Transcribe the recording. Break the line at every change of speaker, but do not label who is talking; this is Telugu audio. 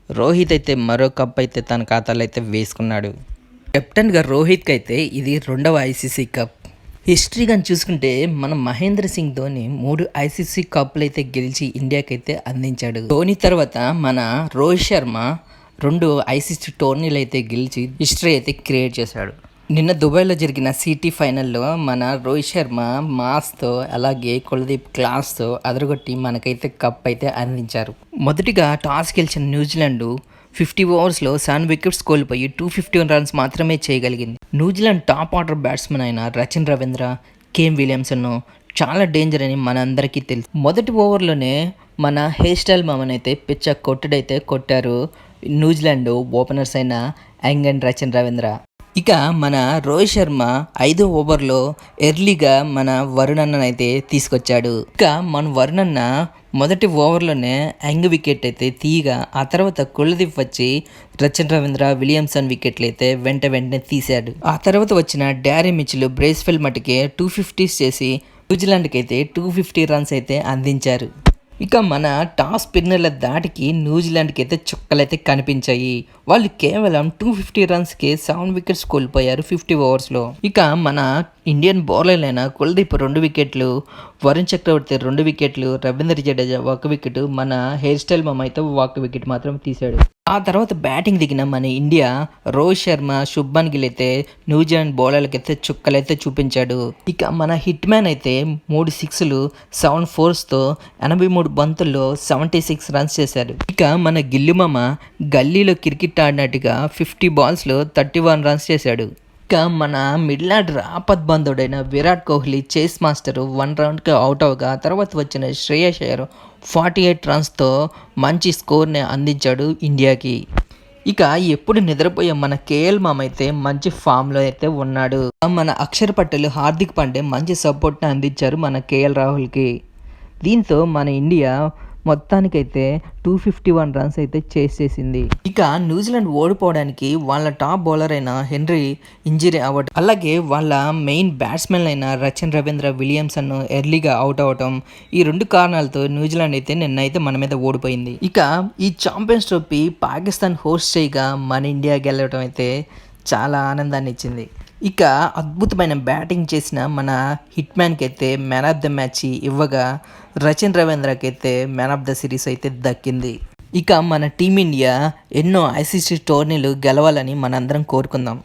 రోహిత్ అయితే మరో కప్ అయితే తన ఖాతాలో అయితే వేసుకున్నాడు. కెప్టెన్గా రోహిత్కి అయితే ఇది 2వ ఐసీసీ కప్. హిస్టరీ కానీ చూసుకుంటే మన మహేంద్ర సింగ్ ధోని 3 ఐసీసీ కప్లు అయితే గెలిచి ఇండియాకి అయితే అందించాడు. ధోని తర్వాత మన రోహిత్ శర్మ 2 ఐసీసీ టోర్నీలు అయితే గెలిచి హిస్టరీ అయితే క్రియేట్ చేశాడు. నిన్న దుబాయ్లో జరిగిన సిటీ ఫైనల్లో మన రోహిత్ శర్మ మాస్తో అలాగే కుల్దీప్ క్లాస్తో అదరగొట్టి మనకైతే కప్ అయితే అందించారు. మొదటిగా టాస్ గెలిచిన న్యూజిలాండ్ 50 ఓవర్స్లో 7 వికెట్స్ కోల్పోయి 251 రన్స్ మాత్రమే చేయగలిగింది. న్యూజిలాండ్ టాప్ ఆర్డర్ బ్యాట్స్మెన్ అయిన రచిన్ రవీంద్ర, కేమ్ విలియమ్సన్ చాలా డేంజర్ అని మనందరికీ తెలుసు. మొదటి ఓవర్లోనే మన హెయిర్ స్టైల్ మామన్ అయితే పిచ్చ కొట్టుడైతే కొట్టారు న్యూజిలాండ్ ఓపెనర్స్ అయిన యంగ్ అండ్ రచిన్ రవీంద్ర. ఇక మన రోహిత్ శర్మ 5వ ఓవర్లో ఎర్లీగా మన వరుణ్ అన్ననైతే తీసుకొచ్చాడు. ఇక మన వరుణ్ అన్న మొదటి ఓవర్లోనే యంగ్ వికెట్ అయితే తీయగా ఆ తర్వాత కుల్దీప్ వచ్చి రచిన్ రవీంద్ర, విలియమ్సన్ వికెట్లు అయితే వెంటనే తీశాడు. ఆ తర్వాత వచ్చిన డ్యారీ మిచెల్, బ్రేస్వెల్ మటుకే 250s చేసి న్యూజిలాండ్కి అయితే 250 రన్స్ అయితే అందించారు. ఇక మన టాస్ స్పిన్నర్ల దాటికి న్యూజిలాండ్కి అయితే చుక్కలైతే కనిపించాయి. వాళ్ళు కేవలం 250 రన్స్కి 7 వికెట్స్ కోల్పోయారు 50 ఓవర్స్లో. ఇక మన ఇండియన్ బౌలర్లైన కుల్దీప్ 2 వికెట్లు, వరుణ్ చక్రవర్తి 2 వికెట్లు, రవీంద్ర జడేజా 1 వికెట్, మన హెయిర్ స్టైల్ మామ అయితే 1 వికెట్ మాత్రం తీశాడు. ఆ తర్వాత బ్యాటింగ్ దిగిన మన ఇండియా రోహిత్ శర్మ, శుభ్మన్ గిల్ అయితే న్యూజిలాండ్ బౌలర్లకైతే చుక్కలైతే చూపించాడు. ఇక మన హిట్ మ్యాన్ అయితే 3 సిక్స్లు 7 ఫోర్స్తో 83 బంతుల్లో 76 రన్స్ చేశారు. ఇక మన గిల్లుమామ గల్లీలో క్రికెట్ ఆడినట్టుగా 50 బాల్స్లో 31 రన్స్ చేశాడు. ఇక మన మిడిల్ ఆర్డర్ ఆపద్బంధుడైన విరాట్ కోహ్లీ చేస్ మాస్టర్ 1 రౌండ్కి అవుట్ అవగా తర్వాత వచ్చిన శ్రేయస్ అయ్యర్ 48 రన్స్తో మంచి స్కోర్ని అందించాడు ఇండియాకి. ఇక ఎప్పుడు నిద్రపోయే మన కేఎల్ మామ అయితే మంచి ఫామ్లో అయితే ఉన్నాడు. మన అక్షర్ పటేల్, హార్దిక్ పాండే మంచి సపోర్ట్ని అందించారు మన కేఎల్ రాహుల్కి. దీంతో మన ఇండియా మొత్తానికైతే 251 రన్స్ అయితే చేసేసింది. ఇక న్యూజిలాండ్ ఓడిపోవడానికి వాళ్ళ టాప్ బౌలర్ అయిన హెన్రీ ఇంజరీ అవ్వడం, అలాగే వాళ్ళ మెయిన్ బ్యాట్స్మెన్ అయిన రచిన్ రవీంద్ర, విలియమ్సన్ ఎర్లీగా అవుట్ అవ్వటం, ఈ 2 కారణాలతో న్యూజిలాండ్ అయితే నిన్నైతే మన మీద ఓడిపోయింది. ఇక ఈ ఛాంపియన్స్ ట్రోఫీ పాకిస్తాన్ హోస్ట్ చేయగా మన ఇండియా గెలవడం అయితే చాలా ఆనందాన్ని ఇచ్చింది. ఇక అద్భుతమైన బ్యాటింగ్ చేసిన మన హిట్ మ్యాన్కి అయితే మ్యాన్ ఆఫ్ ద మ్యాచ్ ఇవ్వగా రచిన్ రవీంద్రకి అయితే మ్యాన్ ఆఫ్ ద సిరీస్ అయితే దక్కింది. ఇక మన టీమిండియా ఎన్నో ఐసీసీ టోర్నీలు గెలవాలని మనందరం కోరుకుందాం.